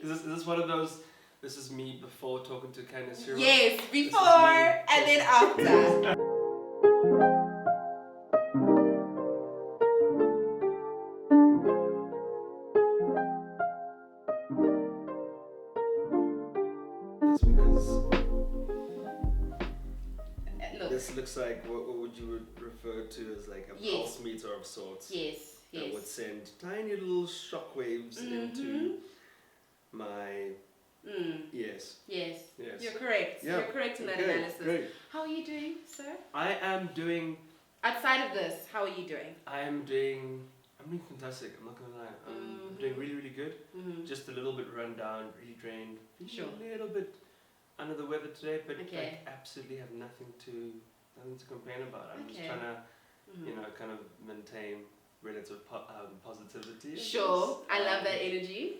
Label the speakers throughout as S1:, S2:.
S1: Is this one of those? This is me before talking to Candice.
S2: Yes, before and then after.
S1: This looks like what would you refer to as like a pulse meter of sorts.
S2: Yes.
S1: That would send tiny little shockwaves into my. Yes.
S2: You're correct.
S1: Yeah.
S2: You're correct in that analysis. Great. How are you doing, sir?
S1: I am doing.
S2: Outside of this, how are you doing?
S1: I'm doing fantastic. I'm not gonna lie. I'm doing really, really good. Just a little bit run down, really drained.
S2: Sure.
S1: A little bit under the weather today, but I absolutely have nothing to complain about. I'm just trying to, kind of maintain relative positivity.
S2: Sure. I love that energy.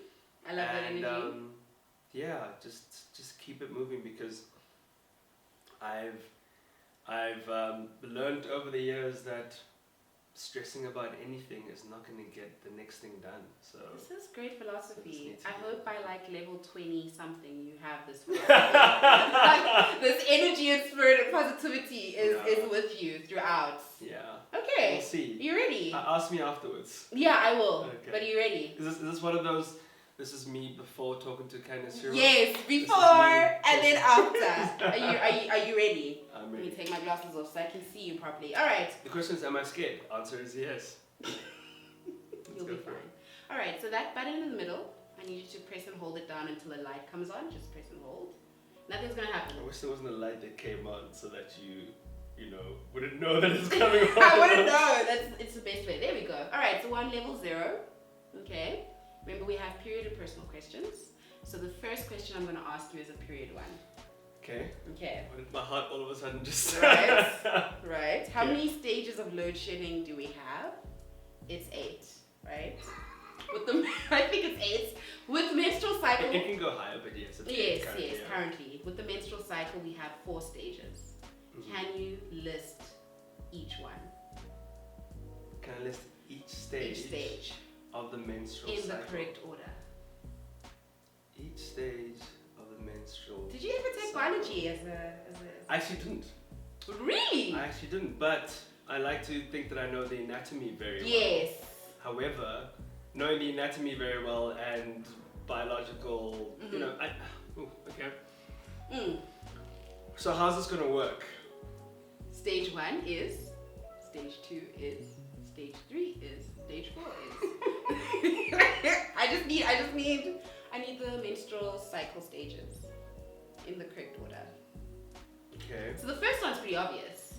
S1: Just keep it moving, because I've learned over the years that stressing about anything is not going to get the next thing done. So
S2: this is great philosophy. I hope by like level 20 something you have this this energy and spirit and positivity is with you throughout.
S1: Yeah.
S2: Okay.
S1: We'll see.
S2: You ready?
S1: Ask me afterwards.
S2: Yeah, I will.
S1: Okay.
S2: But are you ready?
S1: Is this one of those? This is me before talking to Candice.
S2: Yes, before and then after. Are you ready?
S1: I'm ready.
S2: Let me take my glasses off so I can see you properly. All right.
S1: The question is, am I scared? Answer is yes.
S2: You'll be fine. All right. So that button in the middle, I need you to press and hold it down until the light comes on. Just press and hold. Nothing's gonna happen.
S1: I wish there wasn't a light that came on so that you wouldn't know that it's coming on.
S2: I wouldn't know. It's the best way. There we go. All right. So we're on level 0. Okay. Remember, we have period and personal questions. So the first question I'm going to ask you is a period one.
S1: Okay. Why did my heart all of a sudden just...
S2: Right. How many stages of load shedding do we have? It's 8, right? I think it's 8. With menstrual cycle...
S1: It can go higher, but yes. It's
S2: currently. With the menstrual cycle, we have 4 stages. Can you list each one?
S1: Can I list each stage? Each stage. Of the menstrual cycle.
S2: In the correct order.
S1: Each stage of the menstrual.
S2: Did you ever take biology as a?
S1: I actually didn't.
S2: Really?
S1: I actually didn't, but I like to think that I know the anatomy very well.
S2: Yes.
S1: However, knowing the anatomy very well and biological, okay. So how's this gonna work?
S2: Stage 1 is. Stage 2 is. Stage 3 is. Stage 4 is. I need the menstrual cycle stages in the correct order.
S1: Okay.
S2: So the first one's pretty obvious.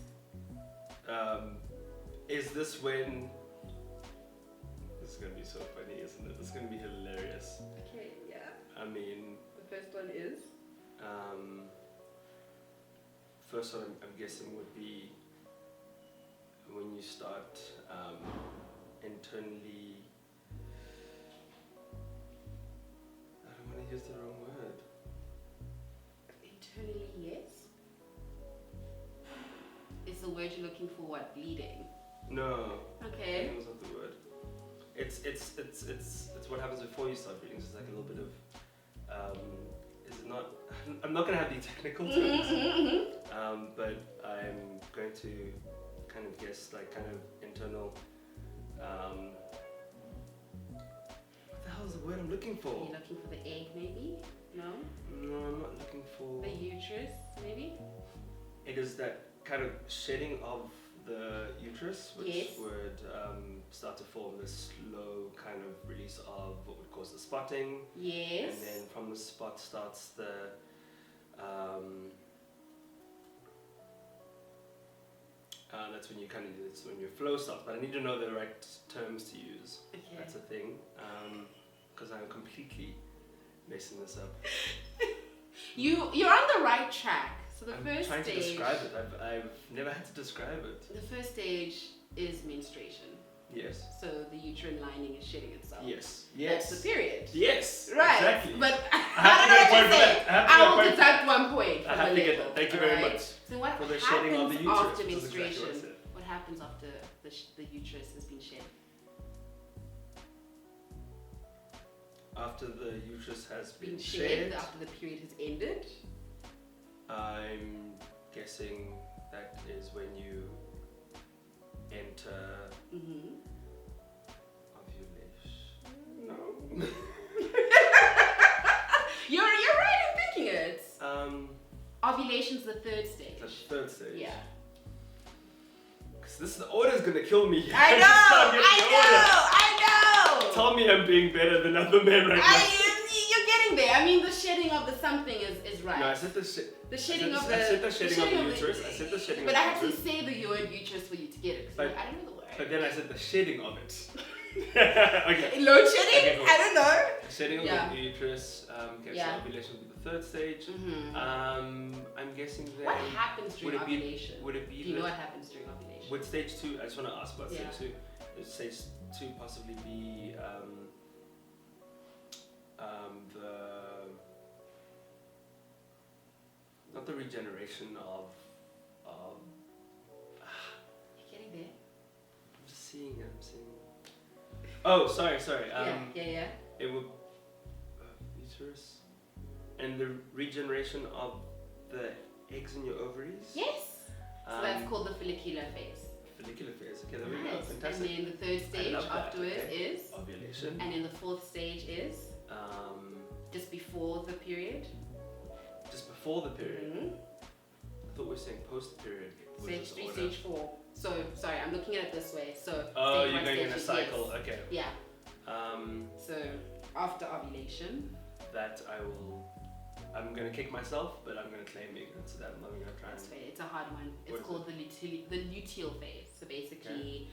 S1: Is this when... This is gonna be so funny, isn't it? This is gonna be hilarious.
S2: Okay, yeah.
S1: I mean...
S2: The first one is?
S1: First one I'm guessing would be when you start internally... I don't want to use the wrong word.
S2: Internally, yes? Is the word you're looking for what? Bleeding?
S1: No.
S2: Okay.
S1: That was not the word. It's what happens before you start bleeding. So it's like a little bit of is it not? I'm not gonna have the technical terms. But I'm going to kind of guess like kind of internal. What the hell is the word I'm looking for?
S2: Are you looking for the egg, maybe? No.
S1: No, I'm not looking for
S2: the uterus, maybe.
S1: It is that kind of shedding of the uterus, which would start to form this slow kind of release of what would cause the spotting.
S2: Yes.
S1: And then from the spot starts the that's when you kind of it's when your flow starts. But I need to know the right terms to use.
S2: Okay.
S1: That's a thing, because I'm completely messing this up.
S2: You're on the right track. So the
S1: I'm
S2: first
S1: trying
S2: stage.
S1: to describe it. I've never had to describe it.
S2: The first stage is menstruation.
S1: Yes.
S2: So the uterine lining is shedding itself.
S1: Yes.
S2: That's the period.
S1: Yes.
S2: Right.
S1: Exactly.
S2: But
S1: I don't know what you say.
S2: I will deduct 1 point.
S1: I have to get that. Thank you very much.
S2: So what
S1: for the shedding of the
S2: happens
S1: uterus,
S2: after menstruation?
S1: exactly
S2: what happens after the uterus has been shed?
S1: after the uterus has been
S2: shed,
S1: shed,
S2: after the period has ended.
S1: I'm guessing that is when you enter ovulation. No.
S2: You're right in thinking it. Ovulation's the third stage.
S1: That's the third stage.
S2: Yeah.
S1: Because the order's gonna kill me.
S2: I know.
S1: Tell me I'm being better than other men right now.
S2: You're getting there. I mean, the shedding of the something is right.
S1: No, I said
S2: the shedding of the.
S1: I said the shedding of the uterus. I said the shedding of the uterus.
S2: But I had to say the word uterus for you to get it. Because I don't know the word.
S1: But then I said the shedding of it. Okay.
S2: Load shedding?
S1: Okay, cool.
S2: I don't know.
S1: Shedding of the uterus. So ovulation would be the third stage. I'm guessing then.
S2: What happens during ovulation?
S1: Would it be?
S2: Do you know what happens during ovulation?
S1: Would stage 2? I just want to ask about stage 2. Would stage 2 possibly be not the regeneration of
S2: You're getting there.
S1: I'm just seeing it. Oh, sorry.
S2: Yeah.
S1: It would uterus and the regeneration of the eggs in your ovaries.
S2: Yes. So that's called the follicular phase.
S1: Follicular phase. Okay, there we go. Fantastic.
S2: And then the third stage afterwards is
S1: ovulation.
S2: And then the fourth stage is just before the period.
S1: Just before the period. I thought we were saying post period.
S2: Stage 3, stage 4. So sorry, I'm looking at it this way. So
S1: you're going in a cycle. Yes. Okay.
S2: Yeah. So after ovulation.
S1: That I'm going to kick myself, but I'm going to claim ignorance of that. I'm not going to try.
S2: That's fair. It's a hard one. It's called the luteal phase. So basically,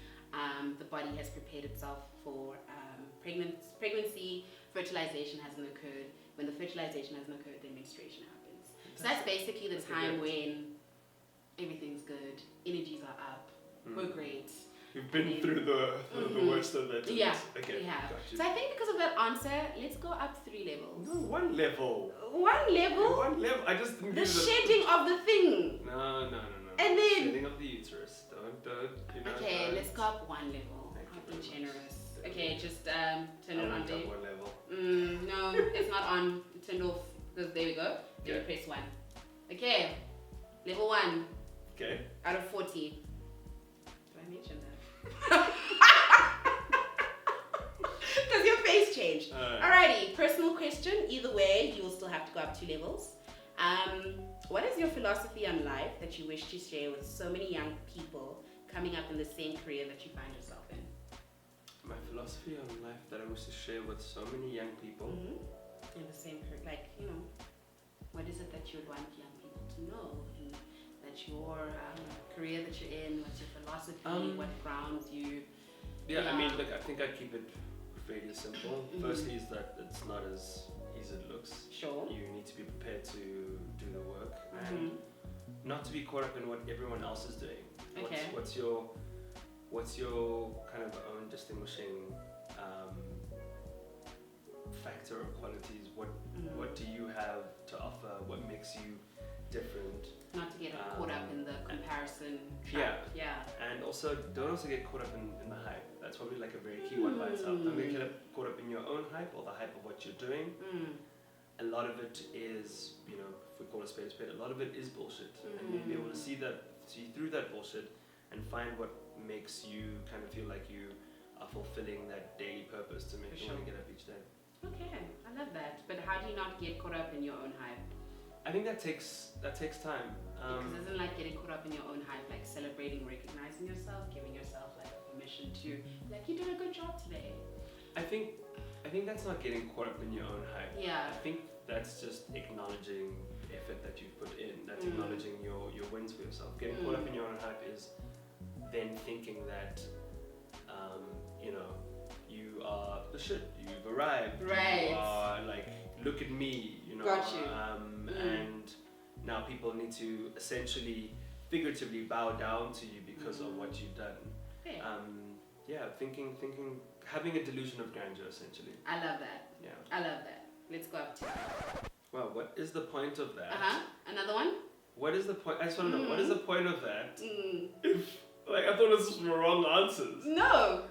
S2: the body has prepared itself for pregnancy. Fertilization hasn't occurred. When the fertilization hasn't occurred, then menstruation happens. So that's basically the time when everything's good, energies are up, we're great.
S1: You've been through the worst of it.
S2: Yeah,
S1: okay,
S2: we have.
S1: Gotcha.
S2: So I think because of that answer, let's go up 3 levels.
S1: No, 1 level.
S2: 1 level?
S1: 1 level. I just didn't
S2: the shedding of the thing.
S1: No.
S2: And then
S1: shedding of the uterus. Don't.
S2: Okay, let's go up 1 level. I'll be generous. Okay, just turn it on.
S1: Up 1 level.
S2: No, it's not on. Turned off. There we go. Then you press 1. Okay, level 1.
S1: Okay.
S2: Out of 40. Did I mention that? Because your face changed. Alrighty, personal question. Either way, you will still have to go up 2 levels. What is your philosophy on life that you wish to share with so many young people coming up in the same career that you find yourself in?
S1: My philosophy on life that I wish to share with so many young people.
S2: In the same career, what is it that you would want young people to know? And that your career that you're in, what's your philosophy, what grounds you?
S1: Yeah, I mean, look, I think I'd keep it fairly simple. Firstly is that it's not as easy as it looks.
S2: Sure.
S1: You need to be prepared to do the work and not to be caught up in what everyone else is doing.
S2: Okay.
S1: What's your kind of own distinguishing factor or qualities? What do you have to offer? What makes you different?
S2: Not to get caught up in the comparison trap. Yeah.
S1: And also, don't also get caught up in the hype. That's probably like a very key one by itself. Don't get caught up in your own hype or the hype of what you're doing. A lot of it is, if we call it a spade, a lot of it is bullshit. And you'll be able to see through that bullshit and find what makes you kind of feel like you are fulfilling that daily purpose to make you want to get up each day.
S2: Okay, I love that. But how do you not get caught up in your own hype?
S1: I think that takes time.
S2: Because isn't like getting caught up in your own hype, like celebrating, recognizing yourself, giving yourself like permission to, like, you did a good job today.
S1: I think that's not getting caught up in your own hype.
S2: Yeah.
S1: I think that's just acknowledging effort that you've put in. That's acknowledging your wins for yourself. Getting caught up in your own hype is then thinking that, you are the shit. You've arrived.
S2: Right.
S1: You are like, look at me.
S2: Got you.
S1: And now people need to essentially, figuratively bow down to you because of what you've done.
S2: Yeah.
S1: Thinking, having a delusion of grandeur, essentially.
S2: I love that.
S1: Yeah.
S2: I love that. Let's go up to.
S1: Well, what is the point of that?
S2: Another one?
S1: What is the point? I just want to know, what is the point of that? If, I thought this was wrong answers.
S2: No.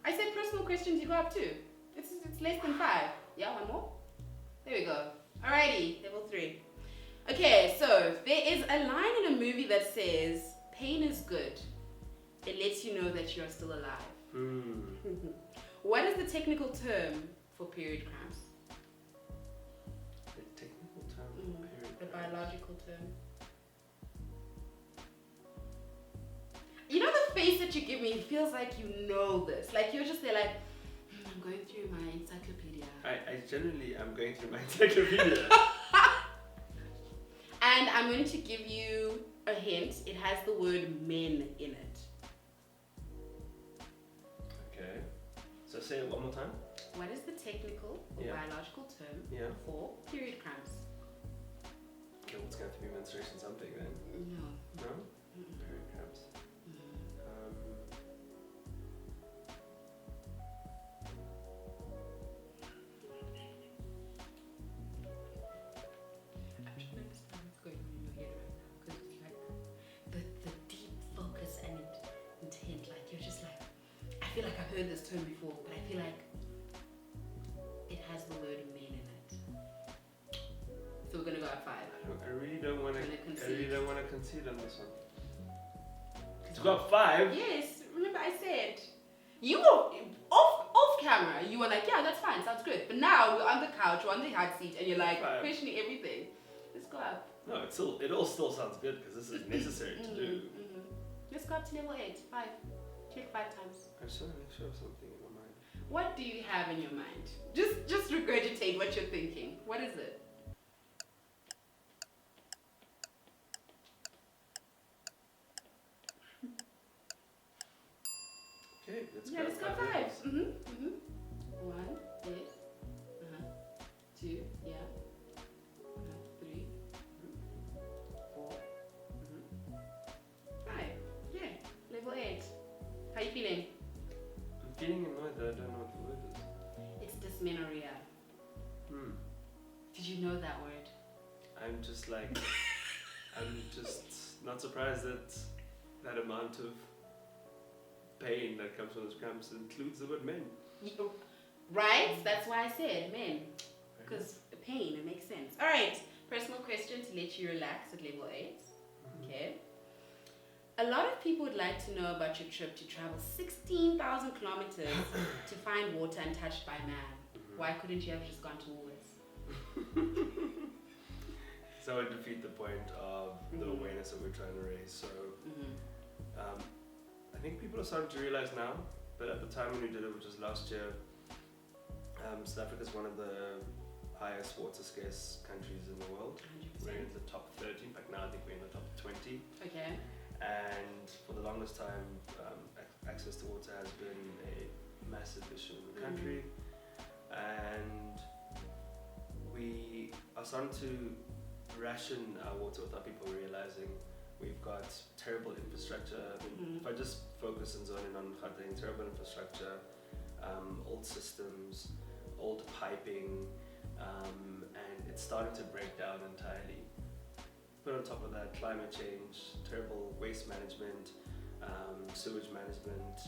S2: I said personal questions you go up to. It's less than 5. Yeah, one more. There we go. Alrighty, level 3. Okay, so there is a line in a movie that says, "Pain is good. It lets you know that you are still alive." What is the technical term for period cramps?
S1: The technical term for period
S2: The
S1: cramps.
S2: biological term. You know the face that you give me, it feels like you know this. Like you're just there like, I'm going through my encyclopedia.
S1: I generally am going through my encyclopedia.
S2: And I'm going to give you a hint. It has the word men in it.
S1: Okay. So say it one more time.
S2: What is the technical or biological term for period cramps?
S1: Okay, well, it's going to be menstruation something then.
S2: No.
S1: No? Period cramps.
S2: I'm trying to understand what's going on in your head right now, because it's like the deep focus and intent. Like you're just like, I feel like I've heard this term before, but I feel like it has the word men in it. So we're gonna go at 5.
S1: I really don't want to.
S2: Concede.
S1: I really don't want to concede on this one. To go up 5.
S2: Yes, remember I said you were off camera. You were like, yeah, that's fine, sounds good. But now we're on the couch, we're on the hot seat, and you're like
S1: 5.
S2: questioning everything. Let's go up.
S1: No, it all still sounds good because this is necessary to do.
S2: Let's go up to level 8. 5. Check 5 times.
S1: I just want to make sure of something in my mind.
S2: What do you have in your mind? Just regurgitate what you're thinking. What is it?
S1: Okay, let's go.
S2: Let's go 5.
S1: levels.
S2: 1, yes. 2, yeah. 3, 4, 5. Yeah, level 8. How are you feeling?
S1: I'm feeling annoyed that I don't know what the word is.
S2: It's dysmenorrhea. Did you know that word?
S1: I'm just like, I'm just not surprised that that amount of pain that comes from those cramps includes the word men.
S2: Right? That's why I said men. Because the pain, it makes sense. Alright, personal question to let you relax at level 8. Okay. A lot of people would like to know about your trip to travel 16,000 kilometers to find water untouched by man. Why couldn't you have just gone to Woolworths?
S1: So it would defeat the point of the awareness that we're trying to raise. So I think people are starting to realize now, but at the time when we did it, which was last year, South Africa is one of the highest water scarce countries in the world.
S2: 100%.
S1: We're in the top 30, in fact now I think we're in the top 20.
S2: Okay.
S1: And for the longest time, access to water has been a massive issue in the country. And we are starting to ration our water without people realizing. We've got terrible infrastructure. If I just focus and zone in on Gauteng, terrible infrastructure, old systems, old piping, and it's starting to break down entirely. Put on top of that, climate change, terrible waste management, sewage management,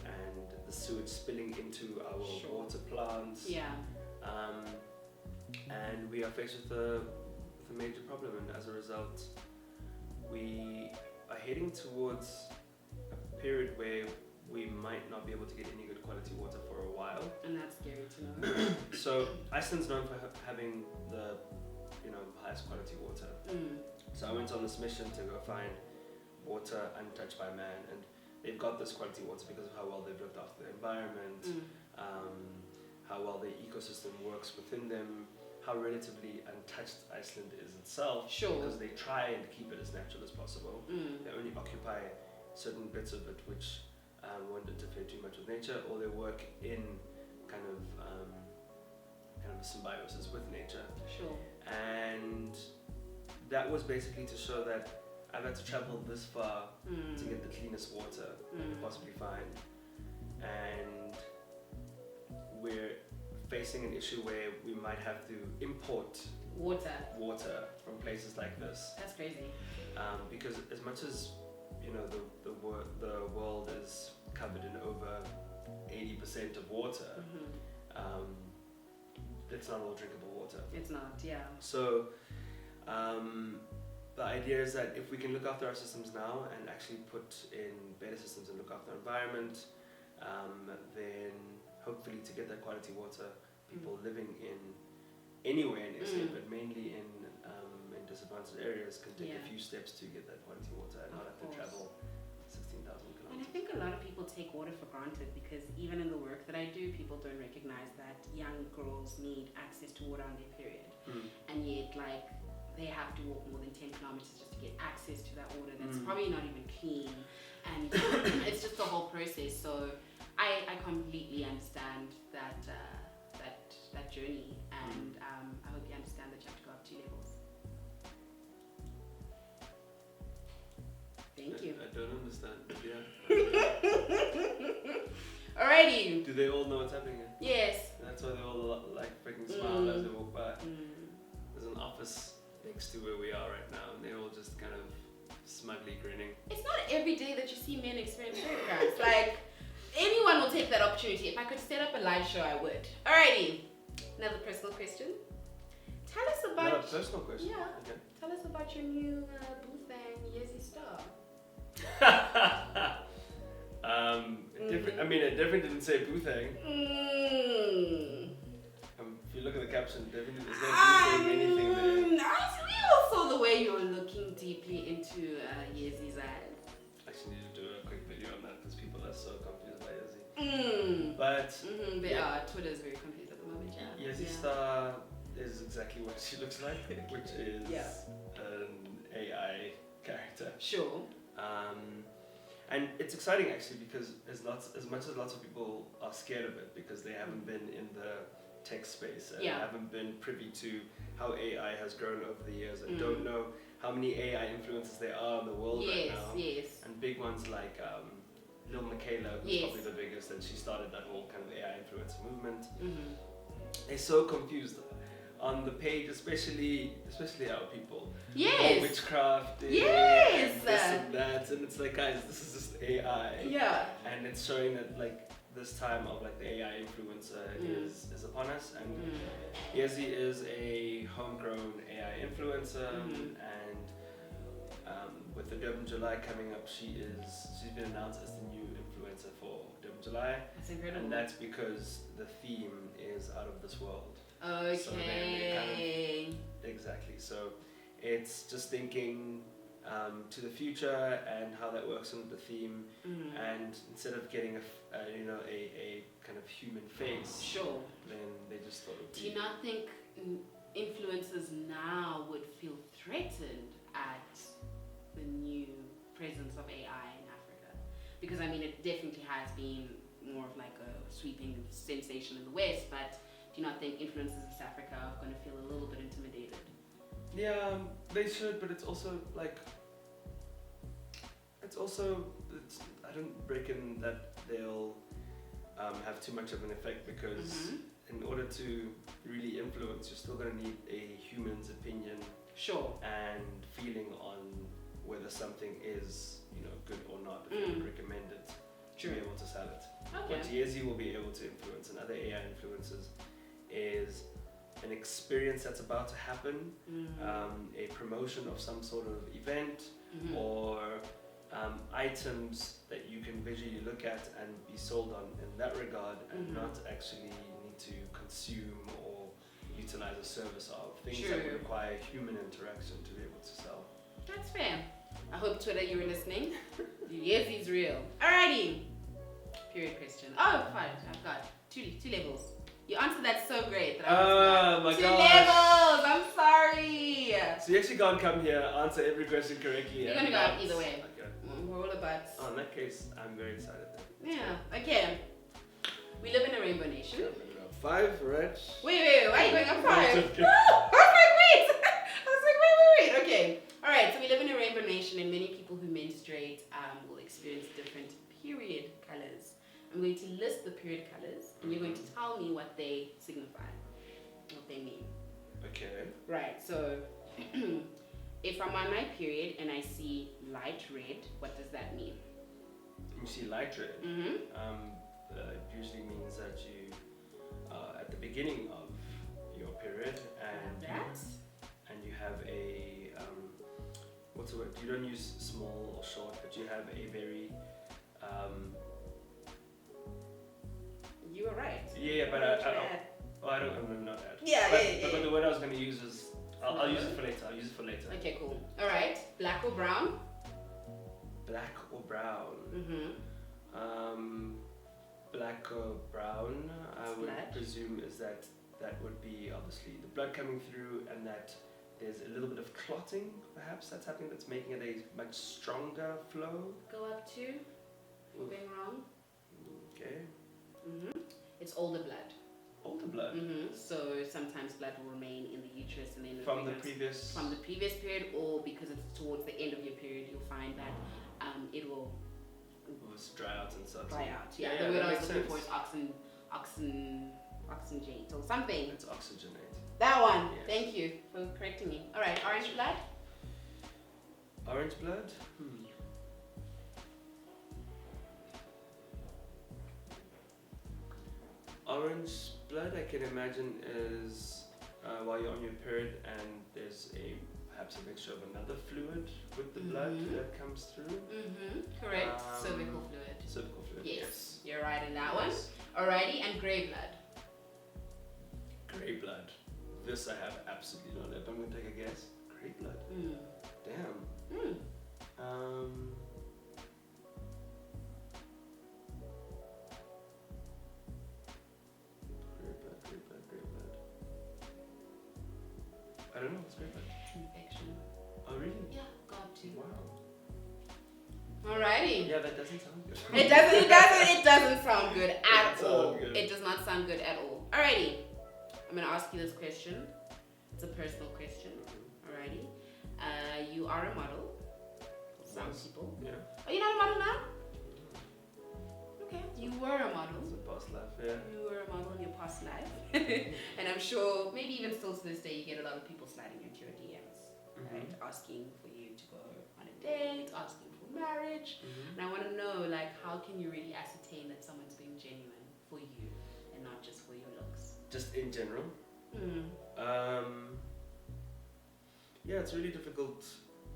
S1: and the sewage spilling into our water plants.
S2: Yeah.
S1: And we are faced with a major problem, and as a result, we are heading towards a period where we might not be able to get any good quality water for a while.
S2: And that's scary to know.
S1: So Iceland's known for having the highest quality water. So I went on this mission to go find water untouched by man, and they've got this quality water because of how well they've looked after the environment, how well the ecosystem works within them, how relatively untouched Iceland is itself, because they try and keep it as natural as possible. They only occupy certain bits of it which won't interfere too much with nature, or they work in kind of a symbiosis with nature. And that was basically to show that I've had to travel this far to get the cleanest water I could possibly find, and we're facing an issue where we might have to import water from places like this.
S2: That's crazy.
S1: Because as much as the world is covered in over 80% of water, it's not all drinkable water.
S2: It's not, yeah.
S1: So the idea is that if we can look after our systems now and actually put in better systems and look after our environment, then hopefully to get that quality water, people living in anywhere in SA, but mainly in disadvantaged areas can take a few steps to get that quality water and not have to travel 16,000 kilometers.
S2: And I think a lot of people take water for granted because even in the work that I do, people don't recognize that young girls need access to water on their period. And yet, like, they have to walk more than 10 kilometers just to get access to that water that's probably not even clean. And it's just the whole process. So I completely understand that journey. And I hope you understand that you have to go up 2 levels. Thank you.
S1: I don't understand, but yeah.
S2: Alrighty.
S1: Do they all know what's happening here?
S2: Yes.
S1: That's why they all like freaking smile as they walk by. There's an office next to where we are right now, and they're all just kind of smugly grinning.
S2: It's not every day that you see men experience photographs. Like, anyone will take that opportunity. If I could set up a live show, I would. Alrighty. Another personal question. Tell us about...
S1: Not a personal question?
S2: Yeah.
S1: Okay.
S2: Tell us about your new booth and Yezi star.
S1: It definitely didn't say Boothang. If you look at the caption, definitely there's no Boothang anything there.
S2: We all saw the way you were looking deeply into Yezi's eyes.
S1: I actually need to do a quick video on that because people are so confused by Yezi. But
S2: they are. Twitter is very confused at the moment. Yeah.
S1: Yezi Star is exactly what she looks like, which is an AI character.
S2: Sure.
S1: And it's exciting actually because as much as lots of people are scared of it because they haven't been in the tech space and haven't been privy to how AI has grown over the years and don't know how many AI influencers there are in the world right now. And big ones like Lil Michaela, who's probably the biggest, and she started that whole kind of AI influencer movement. They're so confused on the page, especially our people.
S2: Yes.
S1: Witchcraft.
S2: Yes.
S1: And this and that, and it's like, guys, this is just AI.
S2: Yeah.
S1: And it's showing that like this time of like the AI influencer is upon us, and Yezi is a homegrown AI influencer, and with the Durban July coming up, she's been announced as the new influencer for Durban July.
S2: That's incredible.
S1: And that's because the theme is out of this world.
S2: Okay.
S1: So then exactly. So it's just thinking to the future and how that works with the theme. And instead of getting a kind of human face, then they just thought.
S2: Do you not think influencers now would feel threatened at the new presence of AI in Africa? Because I mean, it definitely has been more of like a sweeping sensation in the West, but do you not think influencers in South Africa are going to feel a little bit intimidated?
S1: Yeah, they should, but it's also like, I don't reckon that they'll have too much of an effect because in order to really influence, you're still going to need a human's opinion and feeling on whether something is, good or not, if you would recommend it to be able to sell it. What Yezi will be able to influence and other AI influencers is an experience that's about to happen, a promotion of some sort of event, or items that you can visually look at and be sold on in that regard, and not actually need to consume or utilize a service of things that would require human interaction to be able to sell.
S2: That's fair. I hope Twitter, you were listening. Yezi's real. Alrighty. Period question. Oh, fine. I've got two levels. You answered that so great that I was
S1: my
S2: two
S1: gosh.
S2: levels. I'm sorry.
S1: So you actually can't come here, answer every question correctly.
S2: You're gonna go up either way.
S1: Okay.
S2: We're all about.
S1: Oh, in that case, I'm very excited.
S2: Yeah. Okay. We live in a rainbow nation.
S1: 5, right?
S2: Wait. Why are you going up 5? I was like, wait. Okay. All right. So we live in a rainbow nation, and many people who menstruate will experience different period colors. I'm going to list the period colors, and you're going to tell me what they signify, what they mean.
S1: Okay.
S2: Right, so if I'm on my period and I see light red, what does that mean?
S1: You see light red? It usually means that you are at the beginning of period and you have a what's the word? You don't use small or short, but you have a very
S2: you were right.
S1: Yeah, but I'm not that.
S2: Yeah,
S1: but the word I was going to use is I'll use it for later.
S2: Okay, cool. All right, black or brown?
S1: Black or brown? Black or brown, I would presume is that would be obviously the blood coming through, and that there's a little bit of clotting, perhaps that's happening, that's making it a much stronger flow.
S2: Go up to. You're going wrong.
S1: Okay.
S2: It's older blood.
S1: Older blood.
S2: So sometimes blood will remain in the uterus and then
S1: from the previous
S2: period, or because it's towards the end of your period, you'll find that it will
S1: dry out and such.
S2: Dry out. Yeah. The word I was looking for is oxygenate or something.
S1: It's oxygenate.
S2: That one.
S1: Yes.
S2: Thank you for correcting me. All right. Orange blood.
S1: Orange blood. Orange blood, I can imagine, is while you're on your period and there's perhaps a mixture of another fluid with the blood that comes through.
S2: Correct. Cervical fluid.
S1: Cervical fluid.
S2: Yes. You're right in that one. Alrighty, and grey blood.
S1: Grey blood. This I have absolutely no idea. I'm gonna take a guess. Grey blood. Damn. I don't know what's grey blood.
S2: Infection.
S1: Oh really?
S2: Yeah, got to.
S1: Wow.
S2: Alrighty.
S1: Yeah, that doesn't sound good.
S2: It doesn't sound good at all.
S1: Good.
S2: It does not sound good at all. Alrighty. I'm gonna ask you this question. It's a personal question. Alrighty. You are a model. Some people.
S1: Yeah.
S2: Are you not a model now? Okay. You were a model.
S1: It's a past life, yeah.
S2: You were a model in your past life. And I'm sure maybe even still to this day you get a lot of people sliding into your DMs, right? Asking for you to go on a date, asking for marriage. And I want to know, like, how can you really ascertain that someone's being genuine for you and not just for your looks?
S1: Just in general? Yeah, it's a really difficult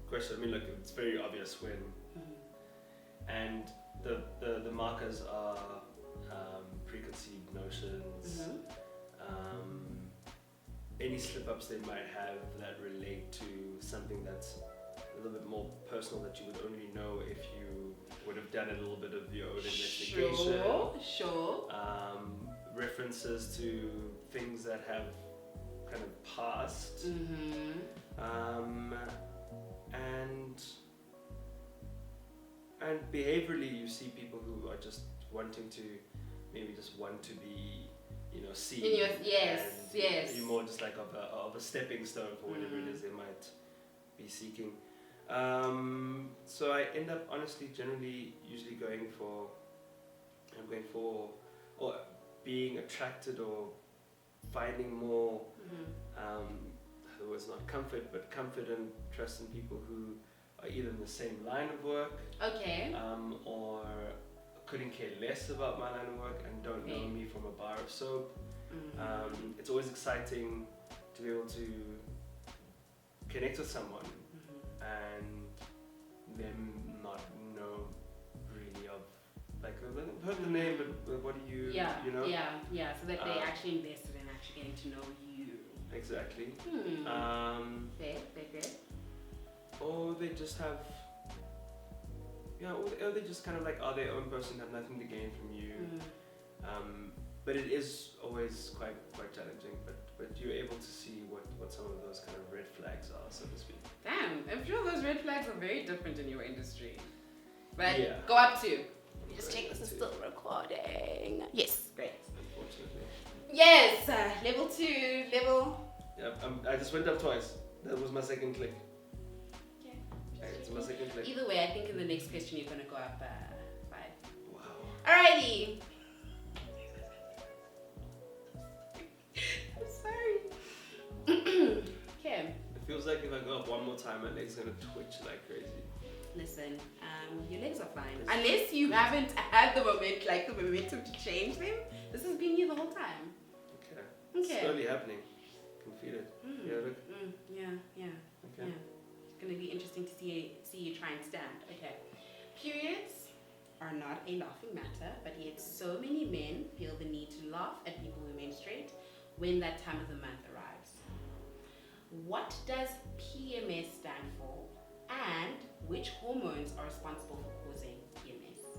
S1: question. I mean, look, it's very obvious when, and the markers are preconceived notions, any slip-ups they might have that relate to something that's a little bit more personal that you would only know if you would have done a little bit of your own investigation.
S2: Sure.
S1: References to things that have kind of passed. And behaviorally, you see people who are just wanting to, maybe just want to be, seen.
S2: Yes.
S1: You're more just like of a stepping stone for whatever it is they might be seeking. So I end up honestly, usually going for or being attracted or finding more. The word's not comfort, but comfort and trust in people who are either in the same line of work, or couldn't care less about my line of work and don't know me from a bar of soap. It's always exciting to be able to connect with someone and them not know really of, like, I've heard the name, but what do you,
S2: so that they actually invested in actually getting to know you.
S1: Exactly.
S2: Fair.
S1: Or they just have, or they just kind of like are their own person, have nothing to gain from you. But it is always quite challenging. But you're able to see what some of those kind of red flags are, so to speak.
S2: Damn, I'm sure those red flags are very different in your industry. But go up to. Just check this is still recording. Yes, great.
S1: Unfortunately.
S2: Yes, level 2, level.
S1: Yeah, I just went up twice. That was my second click.
S2: Okay.
S1: It's my second click.
S2: Either way, I think in the next question you're gonna go up 5.
S1: Wow.
S2: Alrighty. I'm sorry. Okay.
S1: It feels like if I go up one more time, my leg's gonna twitch like crazy.
S2: Listen, your legs are fine. Unless you haven't had the momentum to change them. This has been you the whole time.
S1: Okay. It's slowly happening. eat it. Yeah, look.
S2: Yeah.
S1: Okay.
S2: Yeah. It's gonna be interesting to see you try and stand. Okay. Periods are not a laughing matter, but yet so many men feel the need to laugh at people who menstruate when that time of the month arrives. What does PMS stand for, and which hormones are responsible for causing PMS?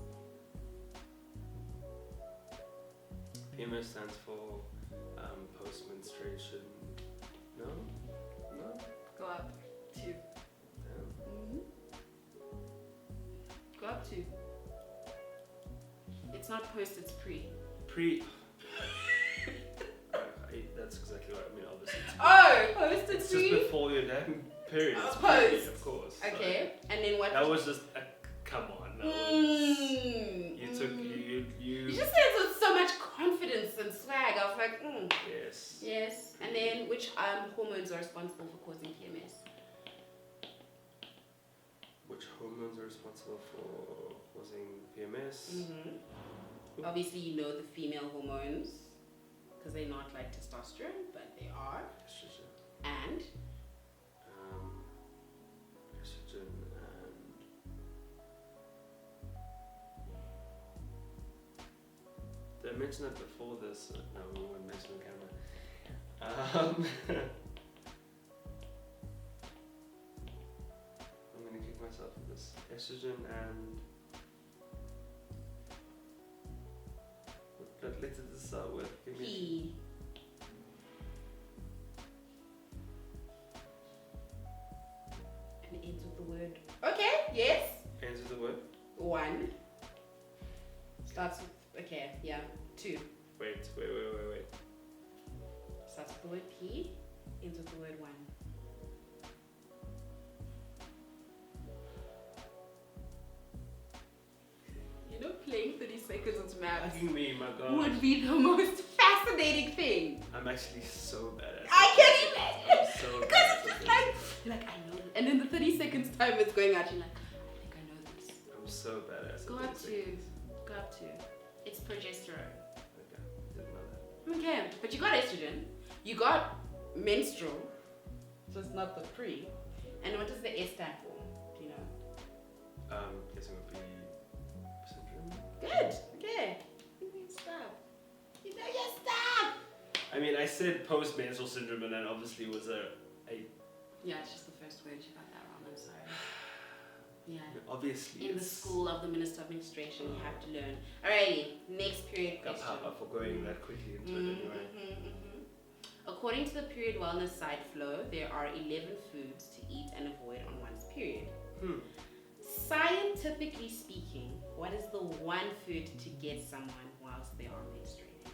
S1: PMS stands for post-menstruation. No?
S2: Go up 2. Go up 2. It's not post, it's pre.
S1: That's exactly what I mean, obviously.
S2: Post,
S1: It's
S2: pre.
S1: just before your damn period. It's
S2: Post.
S1: pre, of course.
S2: Okay, and then what?
S1: That was just come on. That was you
S2: just said it with so much confidence and swag. I was like,
S1: Yes.
S2: Yes. And then which hormones are responsible for causing PMS?
S1: Which hormones are responsible for causing PMS?
S2: Obviously, you know the female hormones because they're not like testosterone, but they are.
S1: Estrogen.
S2: And
S1: Estrogen and did I mention that before this? No, we won't mention on camera. I'm gonna kick myself with this. Estrogen and what letter does it start with? Give me
S2: P. And it ends with the word. Okay. Yes.
S1: ends with the word.
S2: 1. Starts with 2.
S1: Wait.
S2: Starts with the word P, ends with the word 1. You know, playing 30 seconds with maps
S1: Fucking me, my God.
S2: would be the most fascinating thing.
S1: I'm actually so bad at it.
S2: I can't imagine!
S1: I'm so
S2: Because
S1: bad
S2: it's
S1: at
S2: just
S1: it.
S2: like, you're like, I know this. And then the 30 seconds time is going out, you're like, I think I know this.
S1: I'm so bad at it.
S2: Go up to. It's progesterone.
S1: Okay, didn't know that.
S2: Okay, but you got estrogen, you got menstrual, so it's not the pre. And what does the S stand for? Do you know?
S1: Guessing it would be syndrome.
S2: Good. Okay. You know your stuff. You know your stuff.
S1: I mean, I said post-menstrual syndrome, and then obviously was a
S2: Yeah, it's just the first word. You got that wrong. I'm sorry. Yeah.
S1: obviously.
S2: In the school of the Minister of Menstruation, you have to learn. Alrighty, next period question.
S1: For going that quickly into it anyway.
S2: According to the period wellness site Flow, there are 11 foods to eat and avoid on one's period. Scientifically speaking, what is the one food to get someone whilst they are menstruating?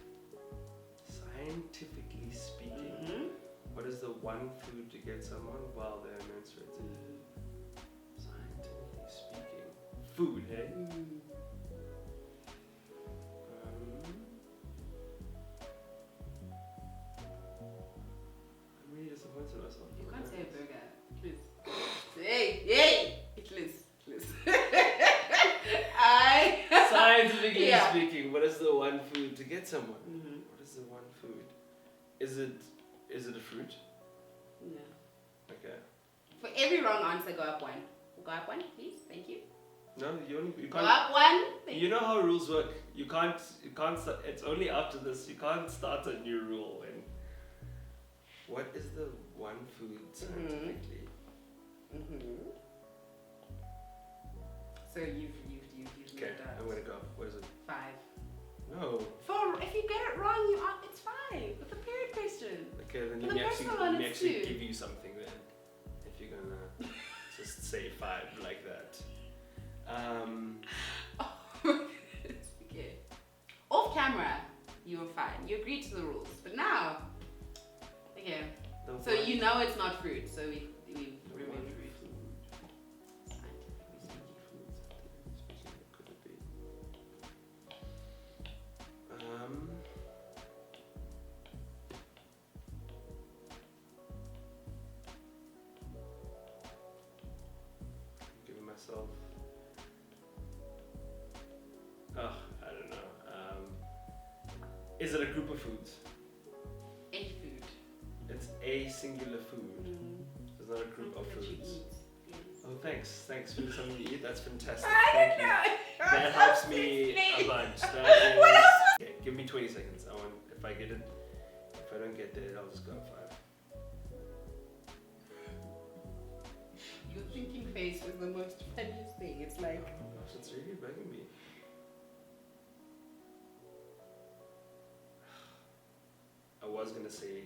S1: Scientifically speaking, what is the one food to get someone while they're menstruating? Scientifically speaking, food, hey? I'm really disappointed in myself.
S2: You can't say a burger. Please. Hey! It's Liz.
S1: Scientifically speaking, what is the one food to get someone? What is the one food? Is it a fruit?
S2: No.
S1: Okay.
S2: For every wrong answer, go up 1. Go up 1, please. Thank you.
S1: No, you can't.
S2: Go up 1.
S1: You know how rules work. You can't. It's only after this. You can't start a new rule. And what is the one food scientifically?
S2: So you've
S1: Okay,
S2: moved out.
S1: I'm gonna go. What is it?
S2: 5.
S1: No.
S2: If you get it wrong, it's 5. It's a period question.
S1: Okay, then
S2: For
S1: let
S2: the
S1: me actually,
S2: personal one,
S1: let me
S2: it's
S1: actually
S2: 2.
S1: give you something then. If you're gonna just say 5 like that.
S2: Okay. Off camera, you were fine. You agreed to the rules. But now, okay. So you know it's not fruit. So we removed fruit.
S1: Giving myself. I don't know. Is it a group of foods?
S2: A food.
S1: It's a food.
S2: Mm.
S1: There's not a group of
S2: Something that you
S1: foods.
S2: eat, yes.
S1: Oh, thanks. Food is something you eat. That's fantastic.
S2: I
S1: Thank
S2: don't
S1: you.
S2: know.
S1: That helps me a bunch. That is...
S2: What else?
S1: Okay, give me 20 seconds. If I get it, if I don't get there, I'll just go at 5.
S2: Your thinking face is the most funniest thing. It's like,
S1: Oh gosh, it's really bugging me. I was gonna say,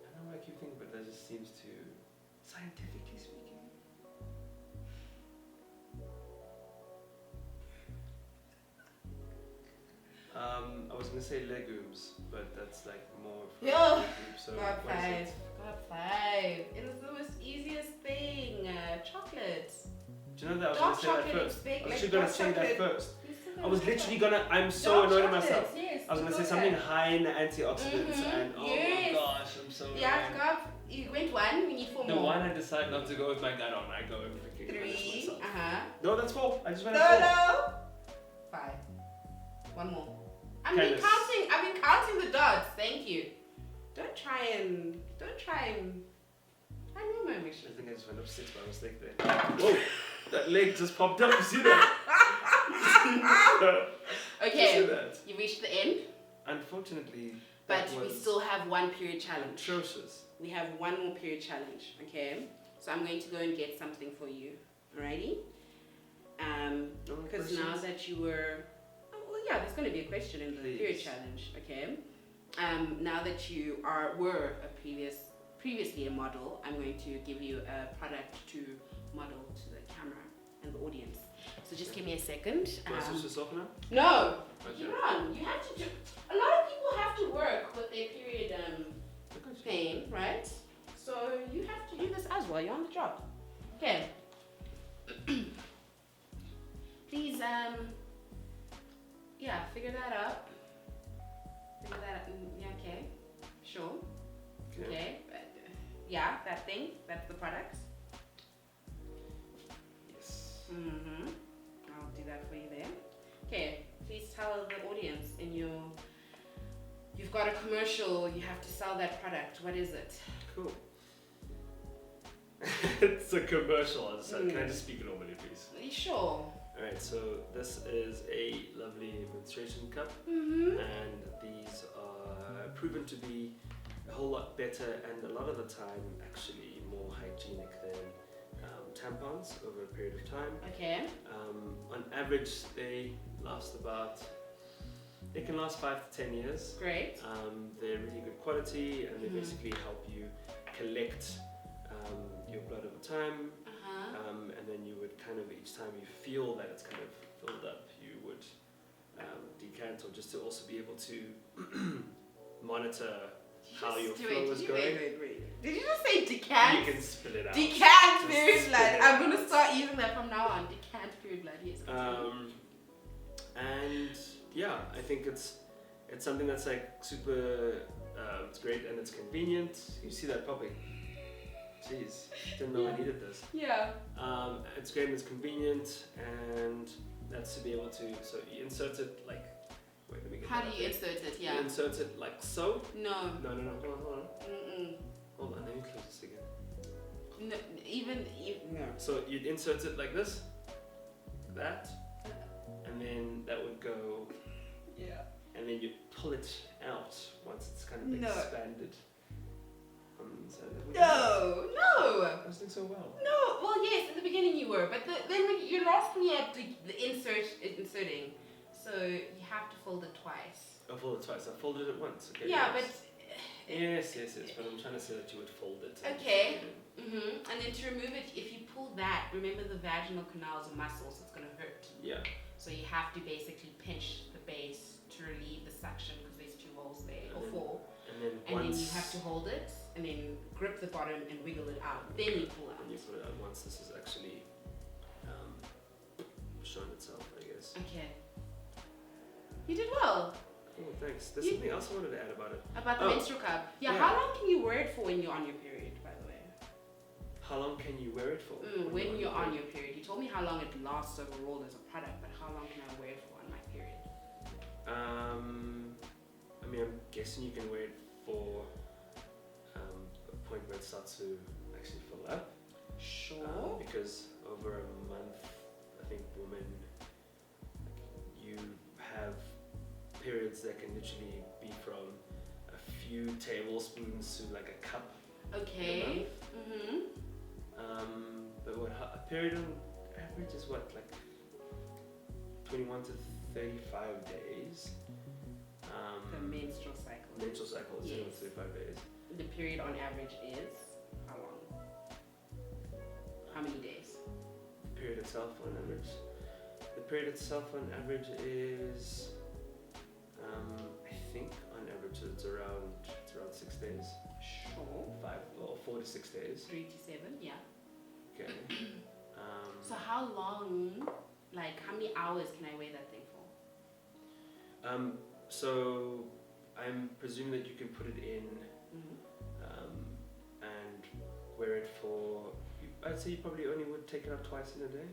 S1: I don't know why I keep thinking, but that just seems to, scientifically speaking. I was gonna say legumes, but that's like more for
S2: Yo,
S1: a group. So
S2: got
S1: what is
S2: 5.
S1: it?
S2: Got 5. It was the most easiest thing. Chocolate.
S1: Do you know that I was
S2: Dark
S1: gonna say that
S2: chocolate
S1: first?
S2: is big,
S1: I was
S2: like
S1: actually gonna
S2: dark
S1: say that
S2: chocolate.
S1: first.
S2: You still
S1: I
S2: gotta
S1: was
S2: say
S1: literally
S2: that.
S1: gonna. I'm so
S2: Dark
S1: annoyed at
S2: chocolate,
S1: myself.
S2: Yes,
S1: I was gonna say
S2: go
S1: something
S2: there.
S1: high in antioxidants,
S2: Mhm,
S1: and oh
S2: yes.
S1: my gosh, I'm so
S2: Yeah,
S1: annoyed.
S2: got. You went 1. We need 4
S1: The
S2: more.
S1: one I decide not to go with my gut on, I go and freaking punish
S2: 3.
S1: myself.
S2: No,
S1: No, that's 4. I just went at 4.
S2: 5. 1 more. I've
S1: Candace.
S2: been counting the dots. Thank you. Don't try and. I know my
S1: I
S2: mission.
S1: think I just went up 6 by mistake there. Whoa, that leg just popped up. You see that? You see
S2: Okay,
S1: that?
S2: you reached the end,
S1: Unfortunately,
S2: but
S1: that
S2: we
S1: was
S2: still have 1 period challenge.
S1: atrocious.
S2: We have 1 more period challenge. Okay, so I'm going to go and get something for you. Alrighty.
S1: No more
S2: Because now
S1: questions?
S2: that you were, well, yeah, there's going to be a question in the
S1: Please.
S2: period challenge. Okay. Now that you were previously a model, I'm going to give you a product to model to the camera and the audience. So just give me a second.
S1: Do I switch this off now?
S2: No,
S1: Okay.
S2: you're on. You have to do. A lot of people have to work with their period thing, right? So you have to do this as well. You're on the job. Okay. Please, yeah, figure that out. Figure that out. Yeah, okay. Sure. Okay. But, yeah, that thing. That's the products.
S1: Yes.
S2: Mm-hmm. I'll do that for you there. Okay. Please tell the audience you've got a commercial. You have to sell that product. What is it?
S1: Cool. It's a commercial. Can I just speak it normally, please?
S2: Sure.
S1: Alright, so this is a lovely menstruation cup,
S2: Mm-hmm.
S1: and these are proven to be a whole lot better and a lot of the time actually more hygienic than tampons over a period of time.
S2: Okay.
S1: On average, they can last 5 to 10 years.
S2: Great.
S1: They're really good quality, and they
S2: Mhm.
S1: basically help you collect your blood over time.
S2: Uh-huh.
S1: And then you would kind of, each time you feel that it's kind of filled up, you would decant, or just to also be able to monitor how your flow is going.
S2: Wait. Did you just say decant?
S1: You can spill it out.
S2: Decant
S1: Just
S2: period
S1: spit
S2: blood.
S1: it
S2: I'm
S1: out.
S2: gonna start using that from now on. Decant period blood. Yes.
S1: And yeah, I think it's something that's like super, it's great and it's convenient. You see that popping? Jeez, didn't know I needed this.
S2: Yeah.
S1: It's great and it's convenient, and that's to be able to, so you insert it like, wait, let me get
S2: How
S1: that
S2: do
S1: up
S2: you
S1: there.
S2: insert it?
S1: You
S2: Yeah.
S1: insert it like so.
S2: No.
S1: No, hold on.
S2: Mm-mm.
S1: Hold on, let me close this again.
S2: No. Even no.
S1: So you'd insert it like this, that, and then that would go,
S2: Yeah.
S1: and then you'd pull it out once it's kind of
S2: No.
S1: expanded. So that would
S2: No.
S1: I was doing so well.
S2: No. Well, yes. In the beginning you were, but then when you lost me at the inserting. So you have to fold it twice.
S1: I folded it twice. I folded it once. Okay.
S2: Yeah,
S1: yes. Yes. But I'm trying to say that you would fold it. and
S2: Okay.
S1: stick it in.
S2: Mm-hmm. And then to remove it, if you pull that, remember the vaginal canals are muscles, it's going to hurt.
S1: Yeah.
S2: So you have to basically pinch the base to relieve the suction because there's 2 holes there, or 4.
S1: And then
S2: And
S1: once.
S2: then you have to hold it and then grip the bottom and wiggle it out. Then you pull out.
S1: And you put it out once this is actually shown itself, I guess.
S2: Okay. You did well.
S1: Oh, thanks. There's
S2: You-
S1: something else I wanted to add about it.
S2: About the
S1: Oh.
S2: menstrual cup. Yeah,
S1: Yeah.
S2: how long can you wear it for when you're on your period, by the way?
S1: How long can you wear it for?
S2: When you're on your period. You told me how long it lasts overall as a product, but how long can I wear it for on my period?
S1: I mean, I'm guessing you can wear it for start to actually fill up.
S2: Sure.
S1: Because over a month, I think women, you have periods that can literally be from a few tablespoons to like a cup.
S2: Okay.
S1: But what a period on average is what, like 21 to 35 days.
S2: The menstrual cycle.
S1: Menstrual cycle is 21 to 35 days.
S2: The period on average is how long? How many days?
S1: The period itself on average. The period itself on average is, I think on average it's around 6 days.
S2: Sure.
S1: 4 to 6 days.
S2: 3 to 7, yeah.
S1: Okay.
S2: So how long, like how many hours can I wear that thing for?
S1: So I'm presuming that you can put it in and wear it for, I'd say you probably only would take it out twice in a day.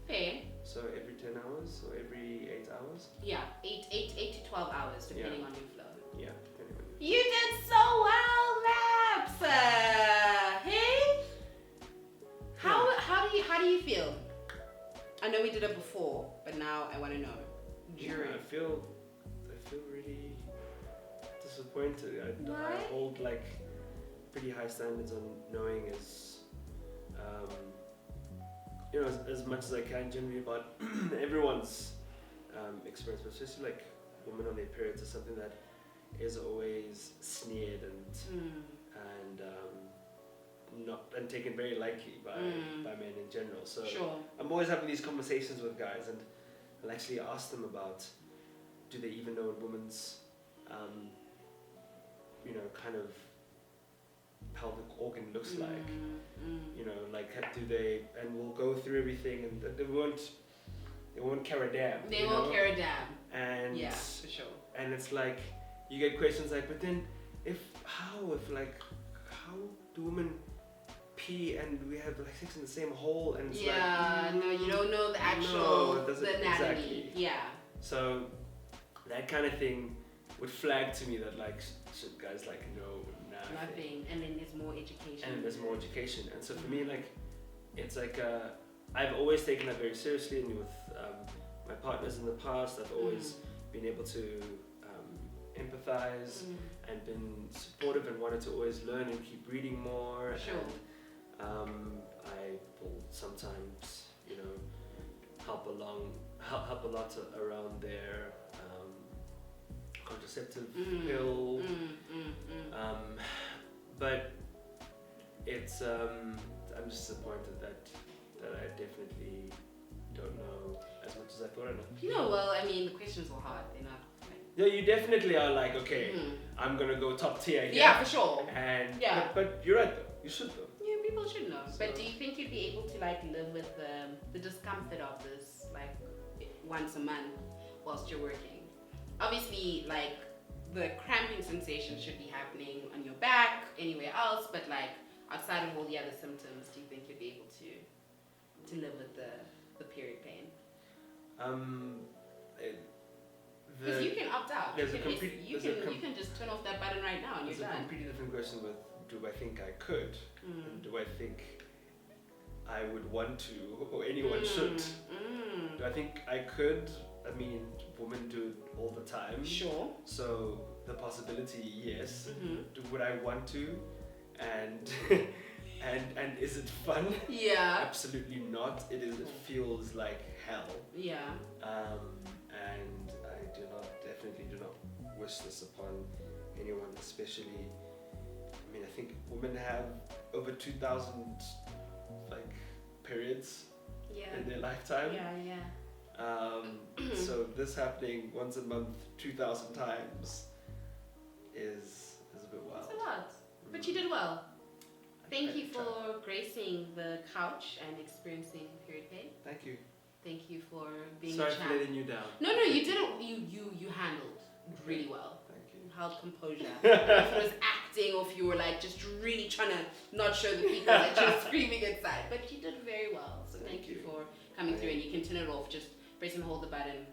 S2: Fair.
S1: So every 10 hours or every 8 hours?
S2: Yeah, 8 to 12 hours depending on your flow.
S1: Yeah, depending on
S2: You did so well, Maps! Hey? How do you feel? I know we did it before, but now I want to know. During.
S1: I feel really disappointed.
S2: Why?
S1: I hold like pretty high standards on knowing as much as I can generally about everyone's experience, but especially like women on their periods is something that is always sneered and taken very lightly by men in general. So
S2: sure.
S1: I'm always having these conversations with guys, and I'll actually ask them about, do they even know what women's kind of pelvic organ looks like? Do they, and we'll go through everything, and they won't care a damn.
S2: They won't care a damn.
S1: And
S2: yeah, for sure.
S1: And it's like, you get questions like, but then how do women pee and we have like sex in the same hole? And it's
S2: no, you don't know the actual the anatomy.
S1: Exactly.
S2: Yeah.
S1: So that kind of thing would flag to me that like shit, guys like know
S2: nothing. And then there's more education.
S1: And so for me, like, it's like I've always taken that very seriously, and with my partners in the past, I've always been able to empathize and been supportive and wanted to always learn and keep reading more.
S2: Sure.
S1: And I will sometimes, help a lot around their contraceptive pill. But it's I'm just disappointed that I definitely don't know as much as I thought I know.
S2: Well, I mean, the questions were hard. They're not.
S1: Yeah, you definitely are like, okay, I'm gonna go top tier here.
S2: Yeah, for sure.
S1: And
S2: yeah,
S1: but you're right though. You should though.
S2: Yeah, people should know. So. But do you think you'd be able to like live with the discomfort of this like once a month whilst you're working? Obviously, like the cramping sensation should be happening on your back, anywhere else, but like outside of all the other symptoms, do you think you'd be able to live with the period pain? Because you can opt out. You can just turn off that button right now and you're done.
S1: There's a completely different question with, do I think I could? And do I think I would want to, or anyone should? Do I think I could? I mean, women do it all the time.
S2: Sure.
S1: So the possibility, yes. Would I want to? And and is it fun?
S2: Yeah.
S1: Absolutely not. It feels like hell.
S2: Yeah.
S1: And I definitely do not wish this upon anyone, especially. I mean, I think women have over 2,000 like periods in their lifetime.
S2: Yeah.
S1: So this happening once a month, 2,000 times, is a bit wild.
S2: It's a lot, but you did well. Thank you for gracing the couch and experiencing period pain.
S1: Thank you.
S2: Thank you for being
S1: Sorry
S2: a champ.
S1: for letting you down.
S2: No, you didn't. You handled really well.
S1: Thank you.
S2: You held composure. If it was acting, or if you were like just really trying to not show the people that you're screaming inside, but you did very well. So thank you for coming through, and you can turn it off. Just press and hold the button